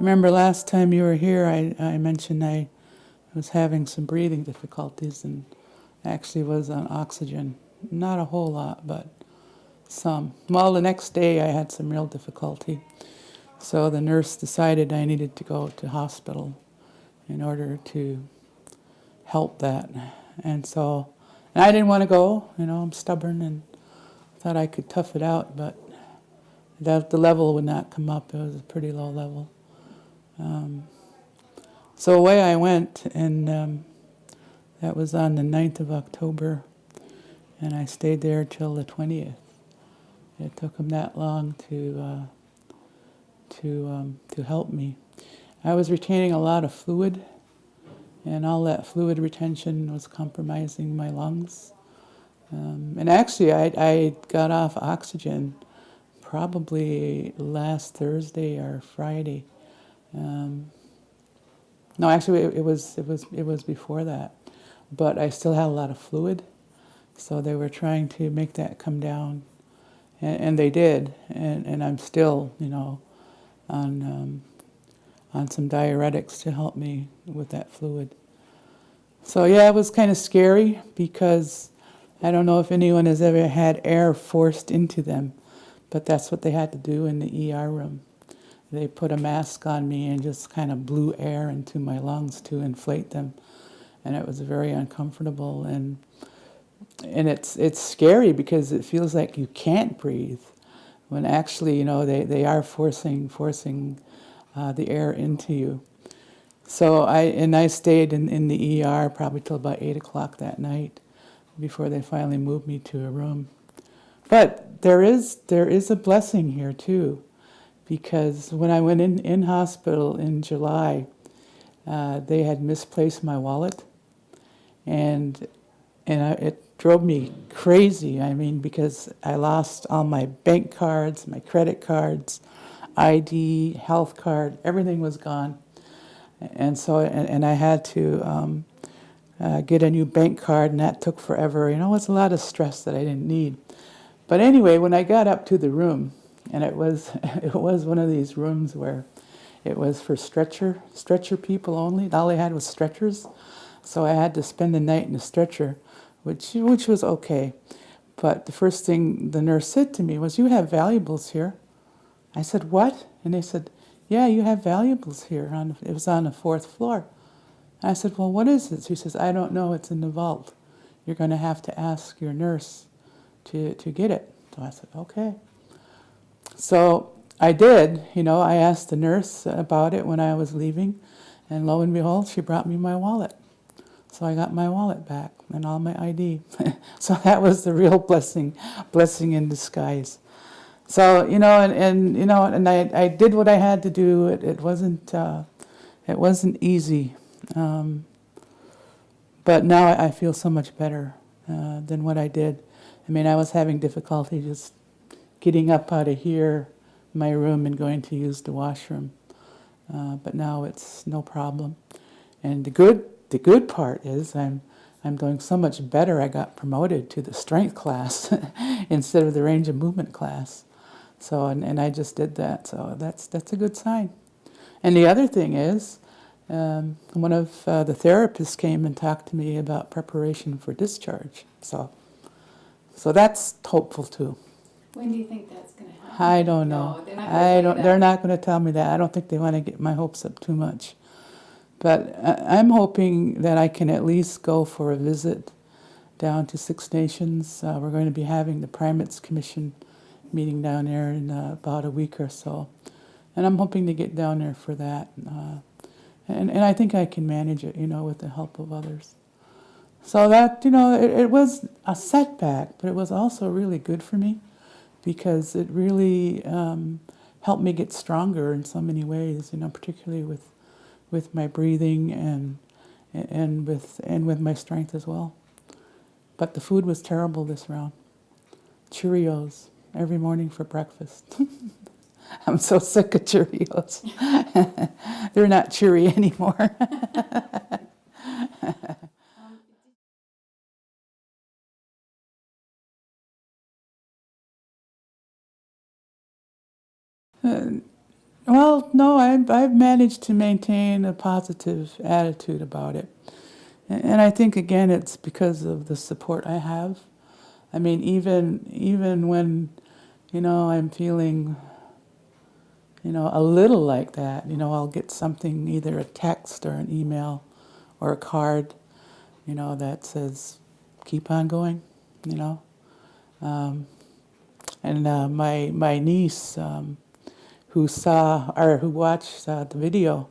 Remember last time you were here, I mentioned I was having some breathing difficulties and actually was on oxygen. Not a whole lot, but some. Well, the next day I had some real difficulty. So the nurse decided I needed to go to hospital in order to help that. And I didn't want to go, I'm stubborn and thought I could tough it out, but the level would not come up. It was a pretty low level. So away I went, and that was on the 9th of October, and I stayed there till the 20th. It took them that long to help me. I was retaining a lot of fluid, and all that fluid retention was compromising my lungs. And actually, I got off oxygen probably last Thursday or Friday. No, actually, it was before that. But I still had a lot of fluid, so they were trying to make that come down, and they did. And I'm still, on some diuretics to help me with that fluid. So yeah, it was kind of scary because I don't know if anyone has ever had air forced into them, but that's what they had to do in the ER room. They put a mask on me and just kind of blew air into my lungs to inflate them, and it was very uncomfortable. And it's scary because it feels like you can't breathe, when actually, they are forcing the air into you. So I stayed in the ER probably till about 8 o'clock that night before they finally moved me to a room. But there is a blessing here too, because when I went in hospital in July, they had misplaced my wallet, and it drove me crazy. I mean, because I lost all my bank cards, my credit cards, ID, health card, everything was gone. And so, and I had to get a new bank card, and that took forever. It was a lot of stress that I didn't need. But anyway, when I got up to the room, and it was one of these rooms where it was for stretcher people only. All they had was stretchers, so I had to spend the night in a stretcher, which was okay. But the first thing the nurse said to me was, "You have valuables here." I said, "What?" And they said, "Yeah, you have valuables here." It was on the 4th floor. And I said, "Well, what is it?" She says, "I don't know. It's in the vault. You're going to have to ask your nurse to get it." So I said, "Okay." So I did. I asked the nurse about it when I was leaving, and lo and behold, she brought me my wallet. So I got my wallet back and all my ID. So that was the real blessing in disguise. So, and I did what I had to do. It wasn't easy, but now I feel so much better than what I did. I mean, I was having difficulty just getting up out of here, my room, and going to use the washroom, but now it's no problem. And the good part is I'm doing so much better. I got promoted to the strength class instead of the range of movement class. So, and I just did that, so that's a good sign. And the other thing is, one of the therapists came and talked to me about preparation for discharge. So that's hopeful too. When do you think that's going to happen? I don't know. No, They're not going to tell me that. I don't think they want to get my hopes up too much. But I'm hoping that I can at least go for a visit down to Six Nations. We're going to be having the Primates Commission meeting down there in about a week or so. And I'm hoping to get down there for that. And I think I can manage it, with the help of others. So that, it was a setback, but it was also really good for me because it really helped me get stronger in so many ways, particularly with my breathing and with my strength as well. But the food was terrible this round. Cheerios every morning for breakfast. I'm so sick of Cheerios. They're not cheery anymore. Well, no, I've managed to maintain a positive attitude about it. And I think, again, it's because of the support I have. I mean, even when, I'm feeling, a little like that, I'll get something, either a text or an email or a card, that says, keep on going, you know. Um, and my niece, who watched the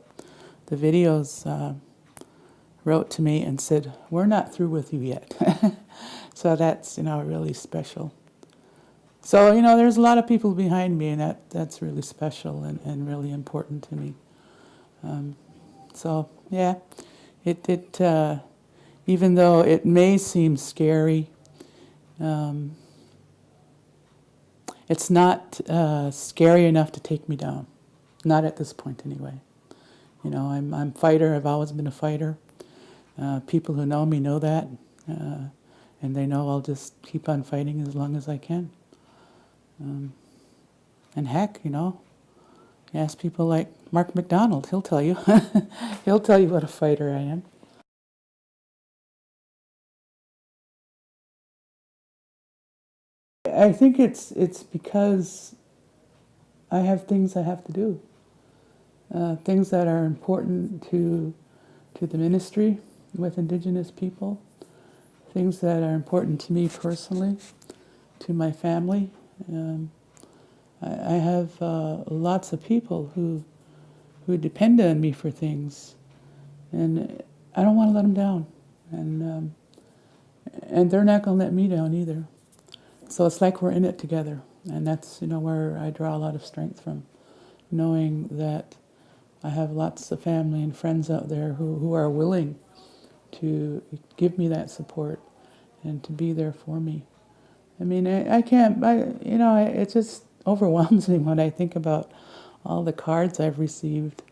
videos, wrote to me and said, "We're not through with you yet." So that's, really special. So, there's a lot of people behind me, and that's really special and really important to me. So, yeah, it even though it may seem scary, it's not scary enough to take me down. Not at this point, anyway. I'm a fighter. I've always been a fighter. People who know me know that, and they know I'll just keep on fighting as long as I can. And heck, ask people like Mark McDonald. He'll tell you. He'll tell you what a fighter I am. I think it's because I have things I have to do, things that are important to the ministry with Indigenous people, things that are important to me personally, to my family. I have lots of people who depend on me for things, and I don't want to let them down, and they're not going to let me down either. So it's like we're in it together, and that's where I draw a lot of strength from, knowing that I have lots of family and friends out there who are willing to give me that support and to be there for me. I mean, I can't, it just overwhelms me when I think about all the cards I've received.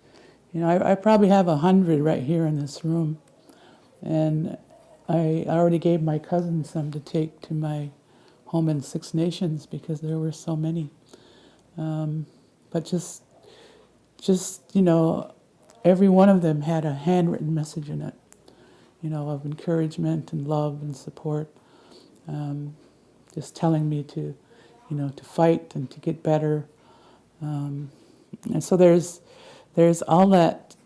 I probably have 100 right here in this room, and I already gave my cousin some to take to my home in Six Nations because there were so many. But just every one of them had a handwritten message in it, of encouragement and love and support, just telling me to fight and to get better. And so there's all that,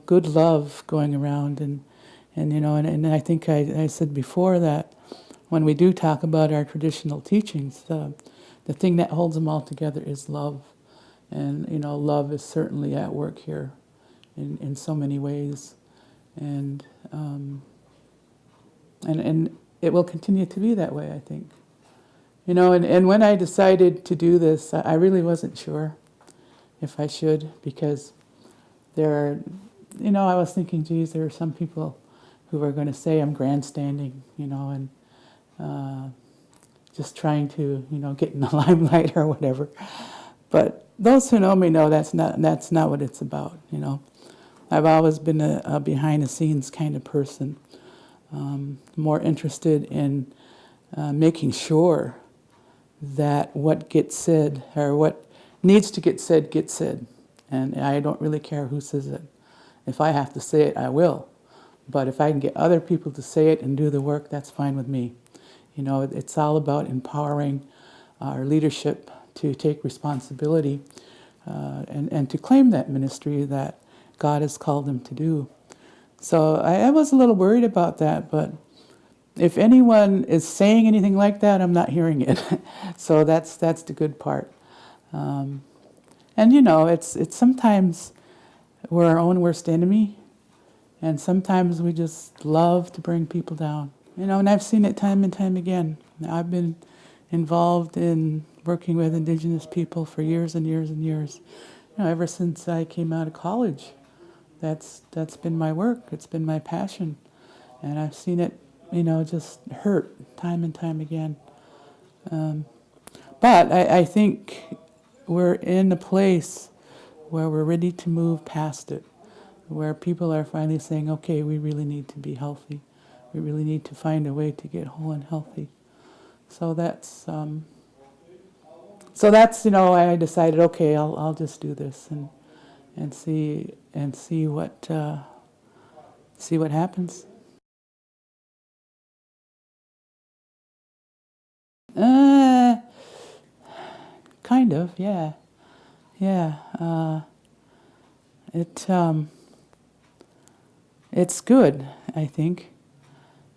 good love going around, and I think I said before that when we do talk about our traditional teachings, the thing that holds them all together is love. And, love is certainly at work here in so many ways. And it will continue to be that way, I think. And when I decided to do this, I really wasn't sure if I should, because there are, I was thinking, geez, there are some people who are going to say I'm grandstanding, and just trying to, get in the limelight or whatever. But those who know me know that's not what it's about, I've always been a behind-the-scenes kind of person, more interested in making sure that what gets said, or what needs to get said, gets said. And I don't really care who says it. If I have to say it, I will. But if I can get other people to say it and do the work, that's fine with me. It's all about empowering our leadership to take responsibility and to claim that ministry that God has called them to do. So I was a little worried about that, but if anyone is saying anything like that, I'm not hearing it. So that's the good part. And it's sometimes we're our own worst enemy, and sometimes we just love to bring people down. And I've seen it time and time again. I've been involved in working with Indigenous people for years and years and years. Ever since I came out of college, that's been my work. It's been my passion, and I've seen it, just hurt time and time again. But I think we're in a place where we're ready to move past it, where people are finally saying, okay, we really need to be healthy. We really need to find a way to get whole and healthy. So that's I decided, okay, I'll just do this. and see what happens. Kind of, yeah, yeah. It's good, I think.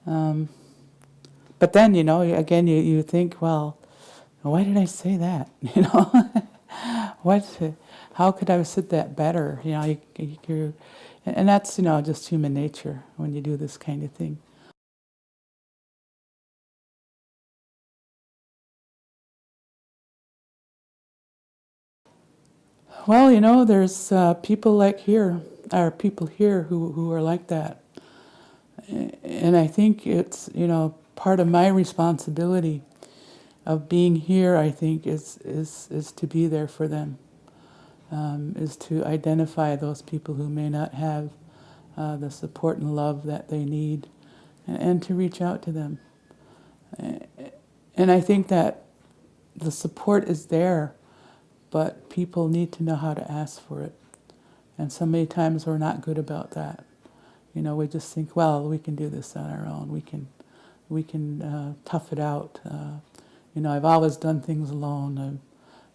But then, again, you think, well, why did I say that? What? How could I have said that better? And that's just human nature when you do this kind of thing. Well, there's people people here who are like that. And I think it's, part of my responsibility of being here, I think, is to be there for them, is to identify those people who may not have the support and love that they need, and to reach out to them. And I think that the support is there, but people need to know how to ask for it. And so many times we're not good about that. We just think, well, we can do this on our own. We can tough it out. I've always done things alone.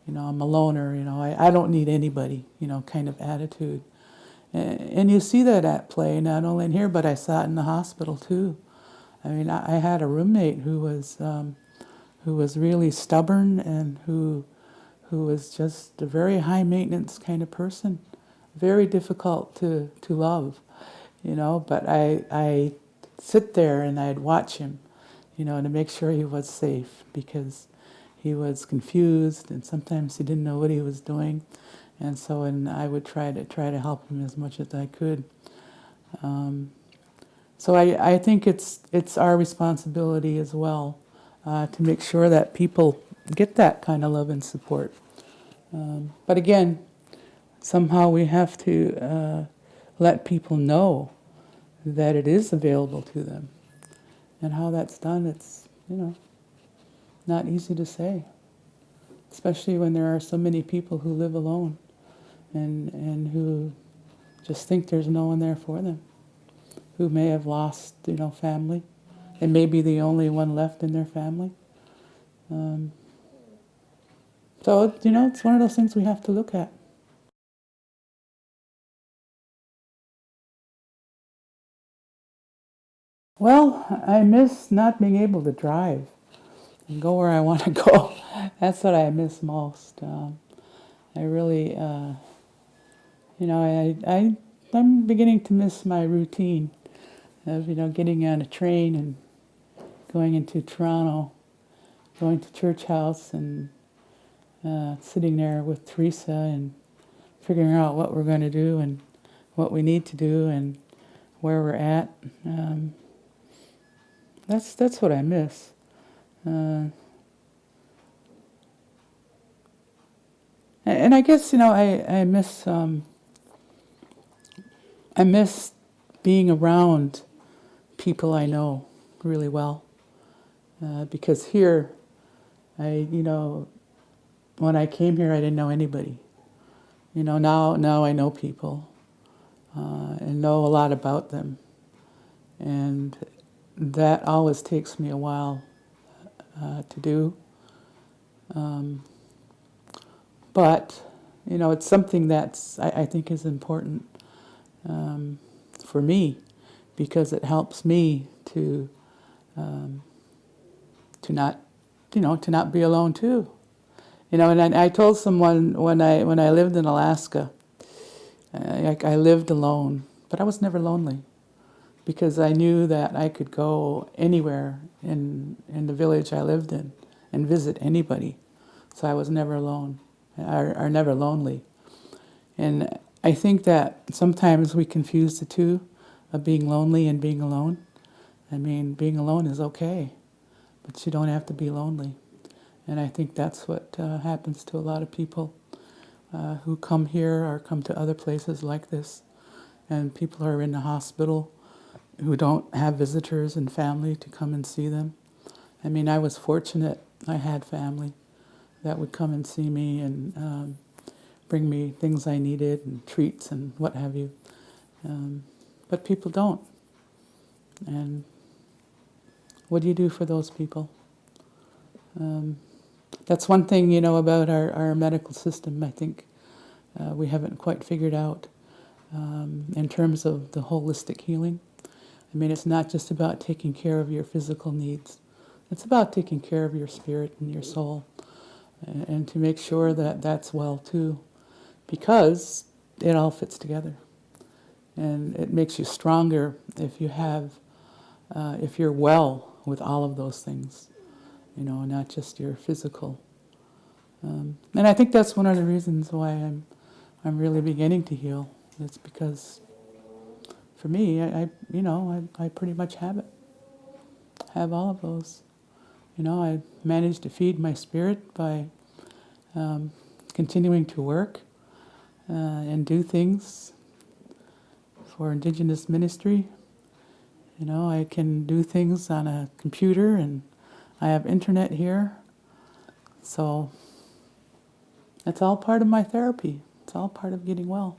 I'm a loner. I don't need anybody. Kind of attitude. And you see that at play not only in here, but I saw it in the hospital too. I mean, I had a roommate who was really stubborn and who was just a very high maintenance kind of person, very difficult to love. But I sit there and I'd watch him, to make sure he was safe, because he was confused and sometimes he didn't know what he was doing, and I would try to help him as much as I could. So I think it's our responsibility as well to make sure that people get that kind of love and support. But again, somehow we have to let people know that it is available to them. And how that's done, it's, not easy to say. Especially when there are so many people who live alone and who just think there's no one there for them, who may have lost, family, and may be the only one left in their family. So, it's one of those things we have to look at. Well, I miss not being able to drive and go where I want to go. That's what I miss most. I really, I'm beginning to miss my routine of, getting on a train and going into Toronto, going to church house and sitting there with Teresa and figuring out what we're going to do and what we need to do and where we're at. That's what I miss. And I guess I miss being around people I know really well, because here, when I came here, I didn't know anybody. Now I know people and know a lot about them, and that always takes me a while to do. But, it's something that's, I think is important for me, because it helps me to not be alone too. And I told someone when I lived in Alaska, I lived alone, but I was never lonely, because I knew that I could go anywhere in the village I lived in and visit anybody. So I was never alone, or never lonely. And I think that sometimes we confuse the two, of being lonely and being alone. I mean, being alone is okay, but you don't have to be lonely. And I think that's what happens to a lot of people who come here or come to other places like this. And people are in the hospital who don't have visitors and family to come and see them. I mean, I was fortunate. I had family that would come and see me, bring me things I needed and treats and what have you. But people don't. And what do you do for those people? That's one thing, about our medical system, I think we haven't quite figured out in terms of the holistic healing. I mean, it's not just about taking care of your physical needs. It's about taking care of your spirit and your soul, and to make sure that that's well too, because it all fits together. And it makes you stronger if if you're well with all of those things, not just your physical. And I think that's one of the reasons why I'm really beginning to heal. It's because, for me, I pretty much have it. Have all of those. I managed to feed my spirit by continuing to work and do things for Indigenous ministry. I can do things on a computer, and I have internet here. So it's all part of my therapy. It's all part of getting well.